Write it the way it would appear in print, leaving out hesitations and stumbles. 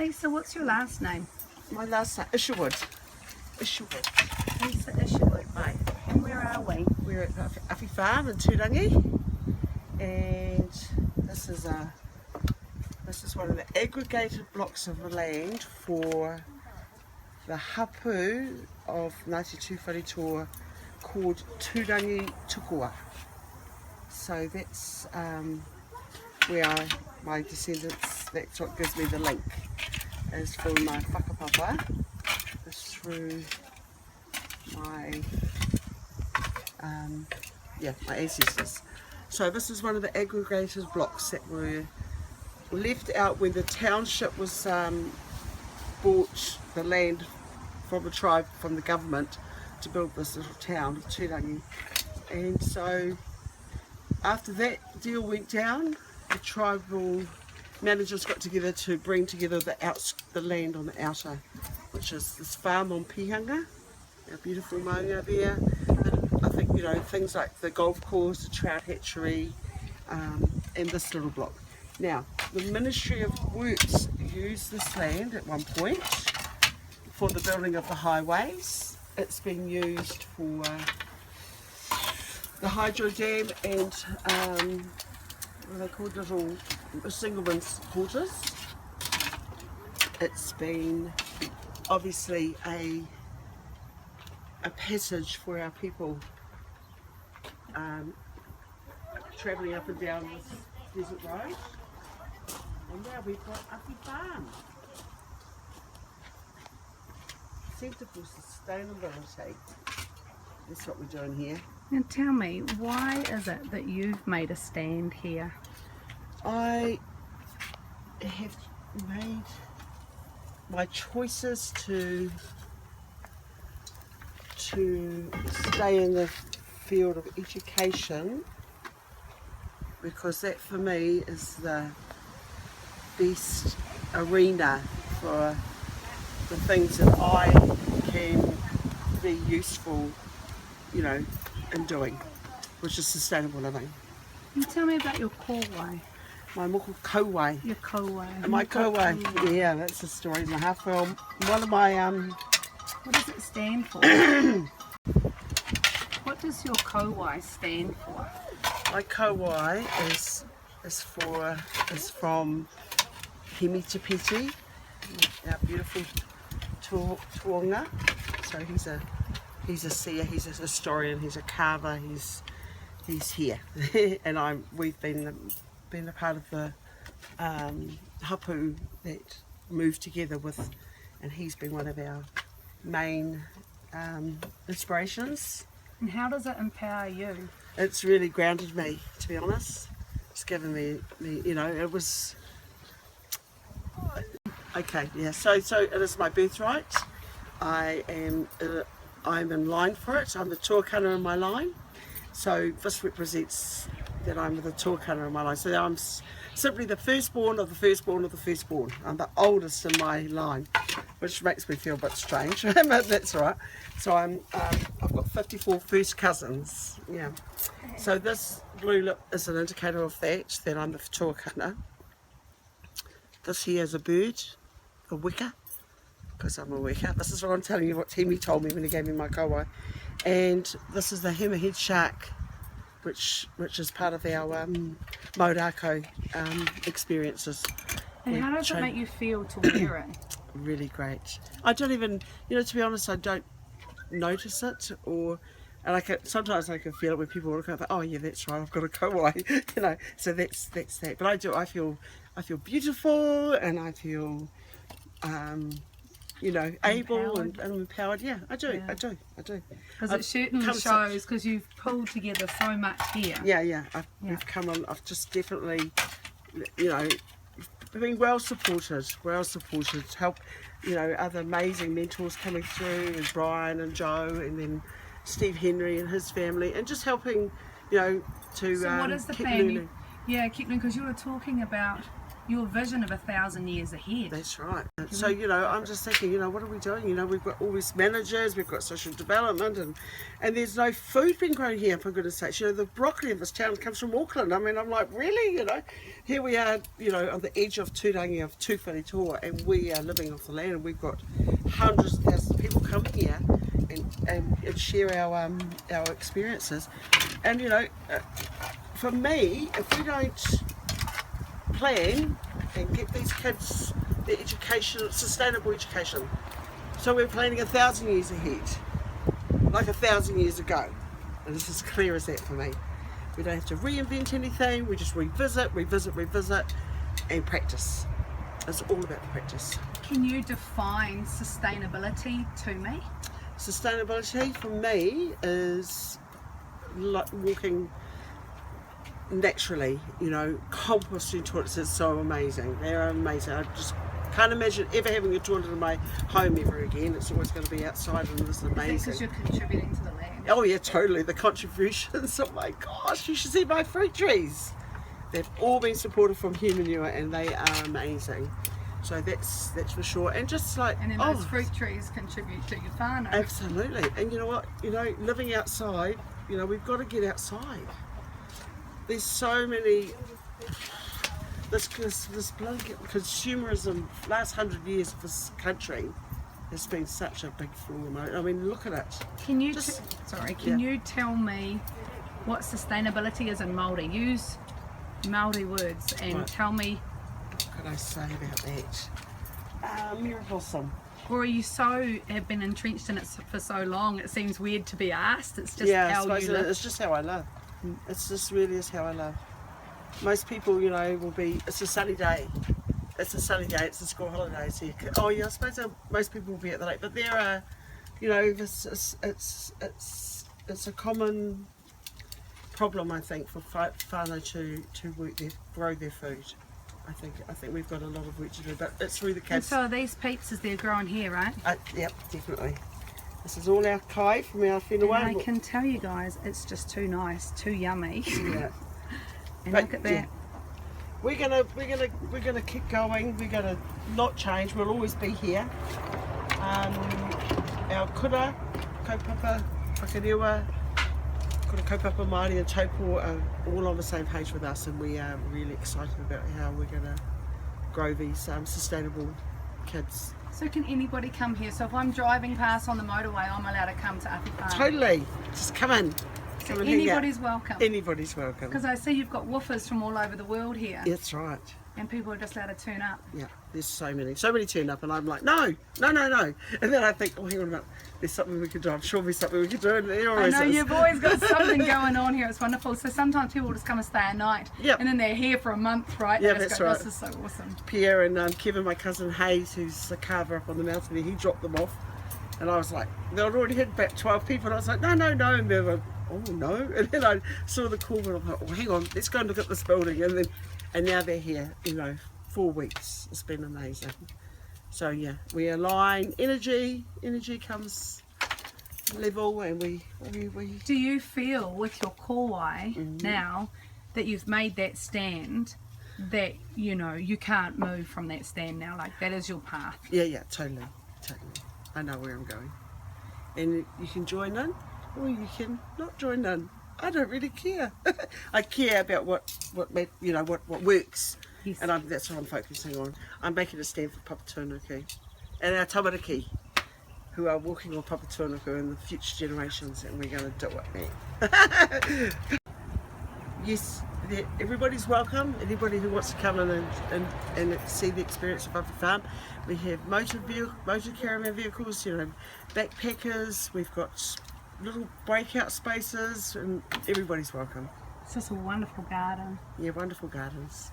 Lisa, what's your last name? My last name, Isherwood. Isherwood. Lisa Isherwood, right. And where are we? We're at Awhi Farm in Turangi, and this is one of the aggregated blocks of land for the hapu of Ngāti Tūwharetoa called Turangi Tukua. So that's where my descendants, that's what gives me the link, is from my whakapapa, is through my my ancestors. So this is one of the aggregated blocks that were left out when the township was bought the land from a tribe, from the government, to build this little town of Turangi. And so after that deal went down, the tribal managers got together to bring together the land on the outer, which is this farm on Pihanga, our beautiful maunga there. And I think, you know, things like the golf course, the trout hatchery, and this little block. Now, the Ministry of Works used this land at one point for the building of the highways. It's been used for the hydro dam and what are they called, little singlemen's quarters. It's been obviously a passage for our people travelling up and down this desert road. And now we've got Awhi Farm. Centre for Sustainability. That's what we're doing here. Now tell me, why is it that you've made a stand here? I have made my choices to stay in the field of education, because that for me is the best arena for the things that I can be useful, you know, in doing, which is sustainable living. Can you tell me about your kōwai? My moko kauwai. Your kōwai. My kauwai, yeah, that's a story and a half. Well, one of my What does it stand for? What does your kōwai stand for? my kauwai is from Hemi Tapiti, our beautiful tuonga. So he's a seer, he's a historian, he's a carver, he's here, and we've been a part of the hapu that moved together with, and he's been one of our main inspirations. And how does it empower you? It's really grounded me, to be honest. It's given me, you know, it was okay. Yeah. So it is my birthright. I'm in line for it. I'm the tuakana in my line. So this represents that I'm the tuakana in my line. So I'm simply the firstborn of the firstborn of the firstborn. I'm the oldest in my line, which makes me feel a bit strange, but that's all right. So I've got 54 first cousins. Yeah. So this blue lip is an indicator of that I'm the tuakana. This here is a bird, a weka, because I'm a weka. This is what I'm telling you, what Temi told me when he gave me my kauwai. And this is the hammerhead shark, which is part of our Maurako experiences. And how does it make you feel to wear it? Really great. I don't even, you know, to be honest, I don't notice it, and sometimes I can feel it when people look at it, oh yeah, that's right, I've got a kauwai, you know. So that's that. But I feel beautiful, and I feel you know, able and empowered. Yeah, I do. Yeah. I do. Because it certainly shows, because you've pulled together so much here. Yeah. We've come on. I've just definitely, you know, been well supported. Help, you know, other amazing mentors coming through, and Brian and Joe, and then Steve Henry and his family, and just helping, you know, to so what is the keep plan? learning. Keep learning, because you were talking about your vision of 1,000 years ahead. That's right. So, you know, I'm just thinking, you know, what are we doing? You know, we've got all these managers, we've got social development, and there's no food being grown here, for goodness sakes. You know, the broccoli in this town comes from Auckland. I mean, I'm like, really? You know, here we are, you know, on the edge of Turangi of Tūwharetoa, and we are living off the land, and we've got hundreds of thousands of people come here and share our experiences. And, you know, for me, if we don't plan and get these kids their education, sustainable education. So we're planning 1,000 years ahead, like 1,000 years ago. And it's as clear as that for me. We don't have to reinvent anything, we just revisit, and practice. It's all about the practice. Can you define sustainability to me? Sustainability for me is like walking naturally, you know. Composting toilets is so amazing. They're amazing. I just can't imagine ever having a toilet in my home ever again. It's always going to be outside, and this is amazing. Because you're contributing to the land. Oh yeah, totally. The contributions. Oh my gosh, you should see my fruit trees. They've all been supported from human manure, and they are amazing. So that's for sure. And just like, and then those fruit trees contribute to your whānau. Absolutely. And you know what? You know, living outside, you know, we've got to get outside. There's so many, this bloody consumerism, last 100 years of this country has been such a big flaw. I mean, look at it. Can you, you tell me what sustainability is in Māori? Use Māori words and tell me. What could I say about that? Mirabossom. Or you have been entrenched in it for so long, it seems weird to be asked. It's just how you live. It's just how I love. It's just really is how I love. Most people, you know, will be, it's a sunny day. It's a sunny day, it's a school holiday. So oh yeah, I suppose most people will be at the lake. But there are, you know, it's a common problem, I think, for whānau to work there, grow their food. I think we've got a lot of work to do, but it's through the kids. And so are these pizzas, they're grown here, right? Yep, definitely. This is all our kai from our whenua. And I can tell you guys, it's just too nice, too yummy. Yeah. And look at that. Yeah. We're gonna keep going. We're gonna not change. We'll always be here. Our kura, kaupapa, whakarewa, kura kaupapa Māori and Taupo are all on the same page with us, and we are really excited about how we're gonna grow these sustainable kids. So can anybody come here? So if I'm driving past on the motorway, I'm allowed to come to Awhi Farm? Totally. Just come in. So anybody's welcome? Anybody's welcome. Because I see you've got woofers from all over the world here. That's right. And people are just allowed to turn up. Yeah, there's so many turn up, and I'm like, no. And then I think, oh, hang on a minute, there's something we could do. I'm sure there's something we could do, and there always I know, is. you've always got something going on here. It's wonderful. So sometimes people just come and stay at night. Yep. And then they're here for a month, right? Yeah, that's right. This is so awesome. Pierre and Kevin, my cousin Hayes, who's a carver up on the mountain, he dropped them off. And I was like, they'd already had about 12 people, and I was like, no. And they were like, oh no. And then I saw the call, and I thought, oh, hang on, let's go and look at this building. And now they're here, you know, 4 weeks. It's been amazing. So yeah, we align energy comes level, and we Do you feel with your kōwai now that you've made that stand, that you know you can't move from that stand now, like that is your path? Yeah, totally. I know where I'm going, and you can join in or you can not join in. I don't really care. I care about what works. Yes. And that's what I'm focusing on. I'm making a stand for Papatūānuku and our tamariki, who are walking on Papatūānuku and the future generations, and we're going to do it, man. Yes, everybody's welcome. Anybody who wants to come in and see the experience of Awhi Farm. We have motor caravan vehicles, you know, backpackers. We've got little breakout spaces, and everybody's welcome. It's just a wonderful garden. Yeah, wonderful gardens.